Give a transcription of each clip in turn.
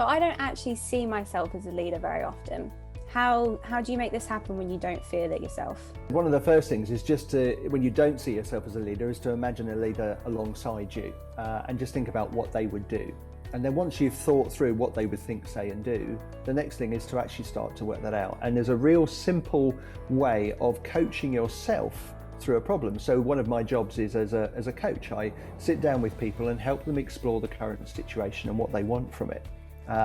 So I don't actually see myself as a leader very often. How do you make this happen when you don't feel it yourself? One of the first things is just to, when you don't see yourself as a leader, is to imagine a leader alongside you and just think about what they would do. And then once you've thought through what they would think, say and do, the next thing is to actually start to work that out. And there's a real simple way of coaching yourself through a problem. So one of my jobs is as a coach, I sit down with people and help them explore the current situation and what they want from it.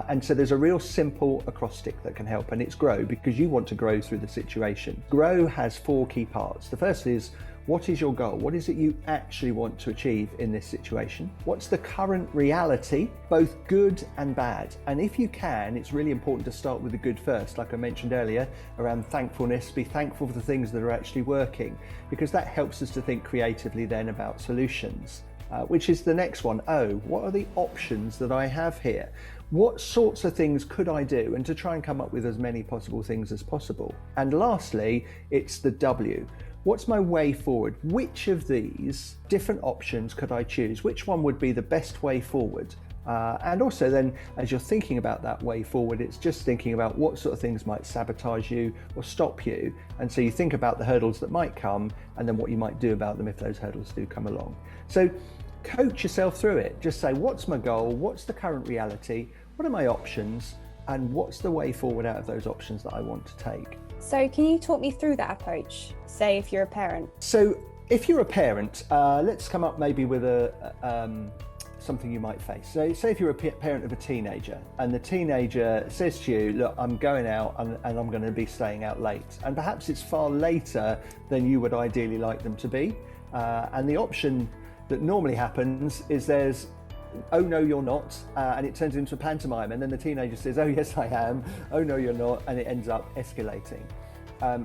And so there's a real simple acrostic that can help, and it's grow, because you want to grow through the situation. Grow has 4 key parts. The first is, what is your goal? What is it you actually want to achieve in this situation? What's the current reality, both good and bad? And if you can, it's really important to start with the good first, like I mentioned earlier, around thankfulness. Be thankful for the things that are actually working, because that helps us to think creatively then about solutions. Which is the next one. What are the options that I have here? What sorts of things could I do? And to try and come up with as many possible things as possible. And lastly, it's the W. What's my way forward? Which of these different options could I choose? Which one would be the best way forward? And also then, as you're thinking about that way forward, it's just thinking about what sort of things might sabotage you or stop you. And so you think about the hurdles that might come and then what you might do about them if those hurdles do come along. So coach yourself through it. Just say, what's my goal? What's the current reality? What are my options? And what's the way forward out of those options that I want to take? So can you talk me through that approach? Say if you're a parent. So if you're a parent, let's come up maybe with something you might face. So say if you're a parent of a teenager and the teenager says to you, look, I'm going out and I'm going to be staying out late. And perhaps it's far later than you would ideally like them to be. And the option that normally happens is there's, oh no you're not, and it turns into a pantomime, and then the teenager says, oh yes I am, oh no you're not, and it ends up escalating.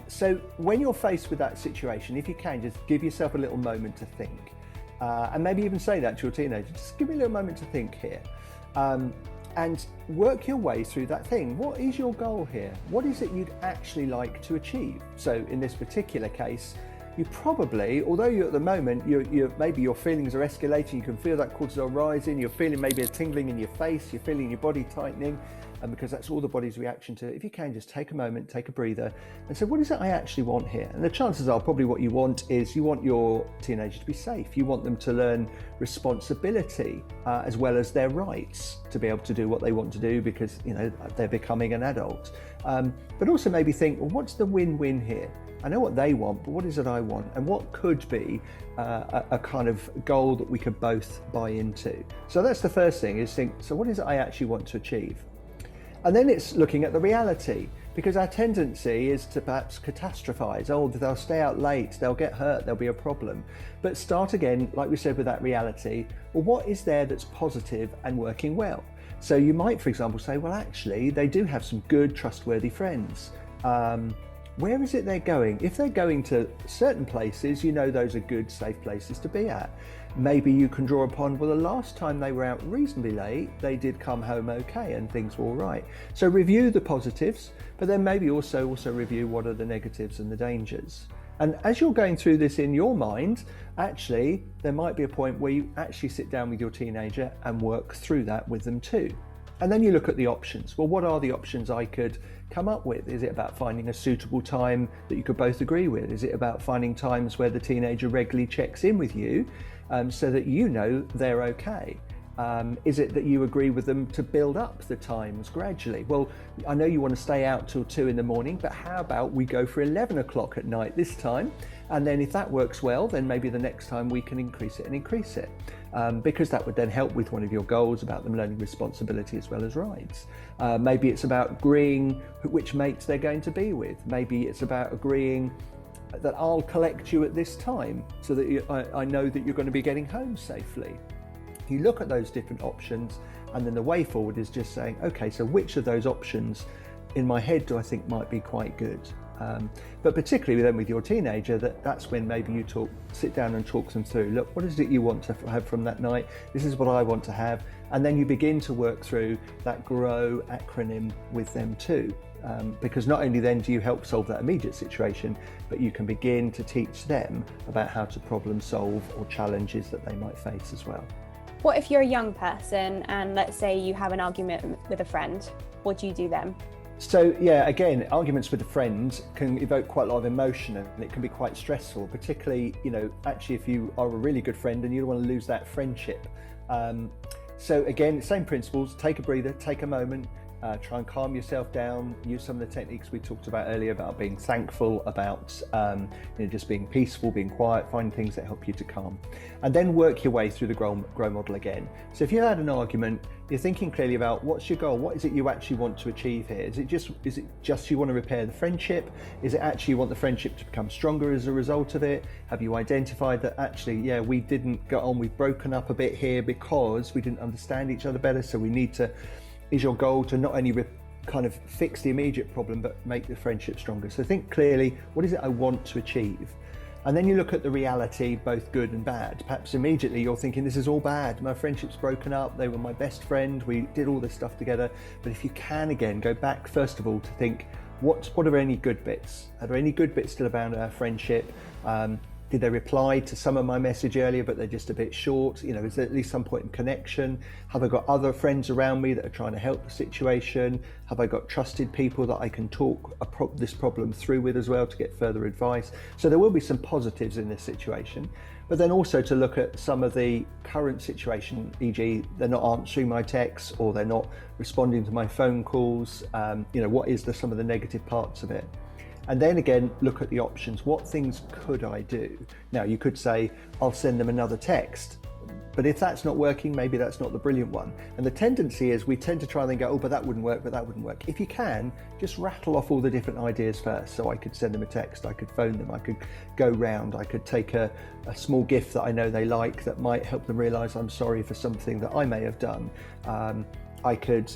So when you're faced with that situation, if you can, just give yourself a little moment to think, and maybe even say that to your teenager, just give me a little moment to think here, and work your way through that thing. What is your goal here? What is it you'd actually like to achieve? So in this particular case, you probably, although you're at the moment, maybe your feelings are escalating, you can feel that cortisol rising, you're feeling maybe a tingling in your face, you're feeling your body tightening, and because that's all the body's reaction to it, if you can, just take a moment, take a breather, and say, what is it I actually want here? And the chances are probably what you want is you want your teenager to be safe. You want them to learn responsibility as well as their rights to be able to do what they want to do, because they're becoming an adult. But also maybe think, well, what's the win-win here? I know what they want, but what is it I want? And what could be a kind of goal that we could both buy into? So that's the first thing, is think, so what is it I actually want to achieve? And then it's looking at the reality, because our tendency is to perhaps catastrophize. Oh, they'll stay out late, they'll get hurt, there'll be a problem. But start again, like we said, with that reality. Well, what is there that's positive and working well? So you might, for example, say, well, actually, they do have some good, trustworthy friends. Where is it they're going? If they're going to certain places, those are good, safe places to be at. Maybe you can draw upon, well, the last time they were out reasonably late, they did come home okay and things were all right. So review the positives, but then maybe also review what are the negatives and the dangers. And as you're going through this in your mind, actually, there might be a point where you actually sit down with your teenager and work through that with them too. And then you look at the options. Well, what are the options I could come up with? Is it about finding a suitable time that you could both agree with? Is it about finding times where the teenager regularly checks in with you so that they're okay? Is it that you agree with them to build up the times gradually? Well, I know you want to stay out till 2 a.m, but how about we go for 11 o'clock at night this time? And then if that works well, then maybe the next time we can increase it. Because that would then help with one of your goals about them learning responsibility as well as rights. Maybe it's about agreeing which mates they're going to be with. Maybe it's about agreeing that I'll collect you at this time so that I know that you're going to be getting home safely. You look at those different options, and then the way forward is just saying, okay, so which of those options in my head do I think might be quite good? But particularly then with your teenager, that's when maybe you sit down and talk them through, look, what is it you want to have from that night? This is what I want to have. And then you begin to work through that GROW acronym with them too. Because not only then do you help solve that immediate situation, but you can begin to teach them about how to problem solve or challenges that they might face as well. What if you're a young person and let's say you have an argument with a friend? What do you do then? So yeah, again, arguments with a friend can evoke quite a lot of emotion, and it can be quite stressful, particularly, actually if you are a really good friend and you don't want to lose that friendship. So again, same principles, take a breather, take a moment, try and calm yourself down, use some of the techniques we talked about earlier about being thankful, about just being peaceful, being quiet, find things that help you to calm. And then work your way through the grow model again. So if you had an argument, you're thinking clearly about what's your goal, what is it you actually want to achieve here? Is it just you want to repair the friendship? Is it actually you want the friendship to become stronger as a result of it? Have you identified that actually, yeah, we didn't get on, we've broken up a bit here because we didn't understand each other better, so we need to, is your goal to not only kind of fix the immediate problem, but make the friendship stronger? So think clearly, what is it I want to achieve? And then you look at the reality, both good and bad. Perhaps immediately you're thinking, this is all bad. My friendship's broken up. They were my best friend. We did all this stuff together. But if you can, again, go back, first of all, to think, what are any good bits? Are there any good bits still about our friendship? Did they reply to some of my message earlier, but they're just a bit short? Is there at least some point in connection? Have I got other friends around me that are trying to help the situation? Have I got trusted people that I can talk this problem through with as well to get further advice? So there will be some positives in this situation, but then also to look at some of the current situation, e.g. they're not answering my texts or they're not responding to my phone calls. What is some of the negative parts of it? And then again, look at the options. What things could I do? Now, you could say, I'll send them another text. But if that's not working, maybe that's not the brilliant one. And the tendency is we tend to try and then go, oh, but that wouldn't work, but that wouldn't work. If you can, just rattle off all the different ideas first. So I could send them a text, I could phone them, I could go round, I could take a small gift that I know they like that might help them realise I'm sorry for something that I may have done. I could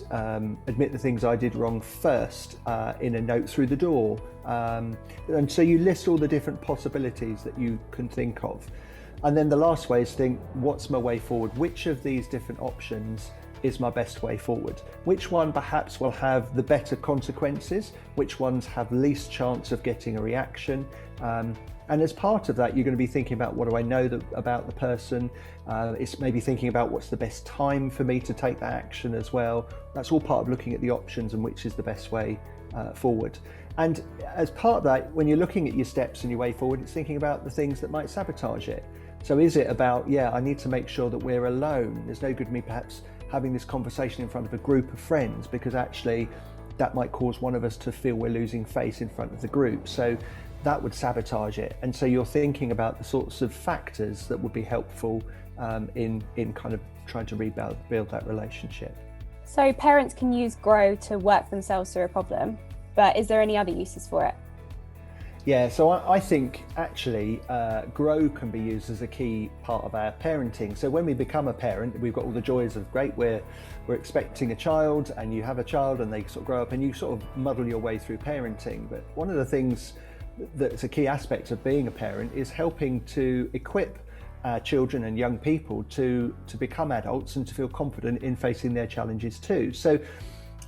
admit the things I did wrong first in a note through the door. And so you list all the different possibilities that you can think of. And then the last way is think, what's my way forward? Which of these different options is my best way forward? Which one perhaps will have the better consequences? Which ones have least chance of getting a reaction? And as part of that, you're going to be thinking about, what do I know about the person? It's maybe thinking about what's the best time for me to take that action as well. That's all part of looking at the options and which is the best way forward. And as part of that, when you're looking at your steps and your way forward, it's thinking about the things that might sabotage it. So is it about, I need to make sure that we're alone. There's no good me perhaps having this conversation in front of a group of friends, because actually that might cause one of us to feel we're losing face in front of the group. So that would sabotage it. And so you're thinking about the sorts of factors that would be helpful in kind of trying to build that relationship. So parents can use Grow to work themselves through a problem, but is there any other uses for it? Yeah, so I think actually Grow can be used as a key part of our parenting. So when we become a parent, we've got all the joys of great, we're expecting a child, and you have a child and they sort of grow up and you sort of muddle your way through parenting. But one of the things that's a key aspect of being a parent is helping to equip children and young people to become adults and to feel confident in facing their challenges too. So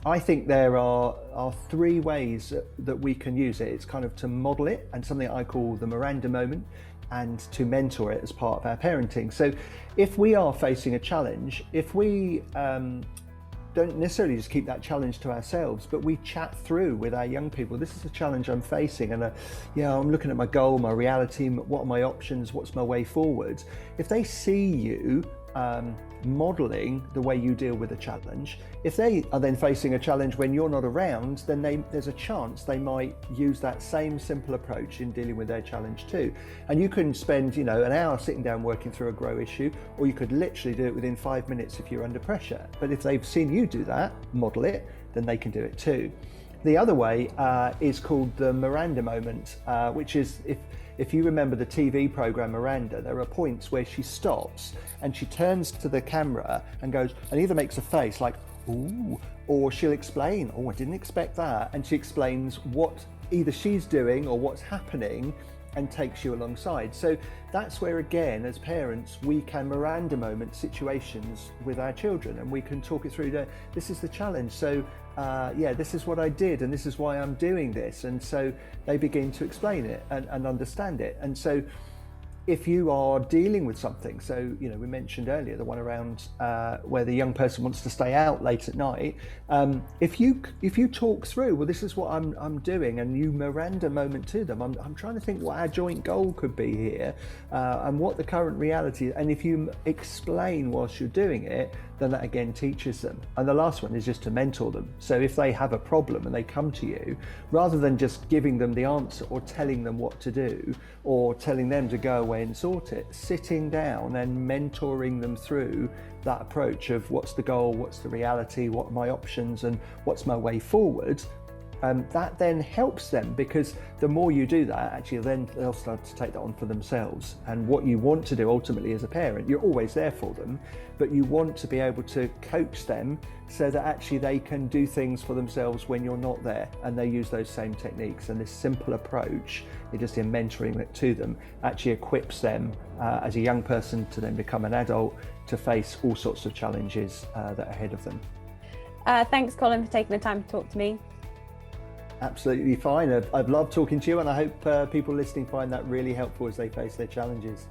I think there are three ways that we can use it. It's kind of to model it, and something I call the Miranda moment, and to mentor it as part of our parenting. So if we are facing a challenge, if we don't necessarily just keep that challenge to ourselves, but we chat through with our young people, this is a challenge I'm facing, and I'm looking at my goal, my reality, what are my options, what's my way forward. If they see you modelling the way you deal with a challenge, if they are then facing a challenge when you're not around, then there's a chance they might use that same simple approach in dealing with their challenge too. And you can spend an hour sitting down working through a Grow issue, or you could literally do it within 5 minutes if you're under pressure. But if they've seen you do that, model it, then they can do it too. The other way is called the Miranda moment, which is if you remember the TV program Miranda, there are points where she stops and she turns to the camera and goes, and either makes a face like, ooh, or she'll explain, oh, I didn't expect that. And she explains what either she's doing or what's happening and takes you alongside. So that's where, again, as parents, we can Miranda moment situations with our children, and we can talk it through. This is the challenge. So this is what I did, and this is why I'm doing this. And so they begin to explain it and understand it. And so if you are dealing with something, so we mentioned earlier the one around where the young person wants to stay out late at night. If you talk through, well, this is what I'm doing, and you Miranda moment to them. I'm trying to think what our joint goal could be here, and what the current reality is. And if you explain whilst you're doing it, then that again teaches them. And the last one is just to mentor them. So if they have a problem and they come to you, rather than just giving them the answer or telling them what to do or telling them to go away and sort it, sitting down and mentoring them through that approach of what's the goal, what's the reality, what are my options, and what's my way forward. That then helps them, because the more you do that, actually then they'll start to take that on for themselves. And what you want to do ultimately as a parent, you're always there for them, but you want to be able to coach them so that actually they can do things for themselves when you're not there, and they use those same techniques. And this simple approach, you're just in mentoring it to them, actually equips them as a young person to then become an adult to face all sorts of challenges that are ahead of them. Thanks, Colin, for taking the time to talk to me. Absolutely fine. I've loved talking to you, and I hope people listening find that really helpful as they face their challenges.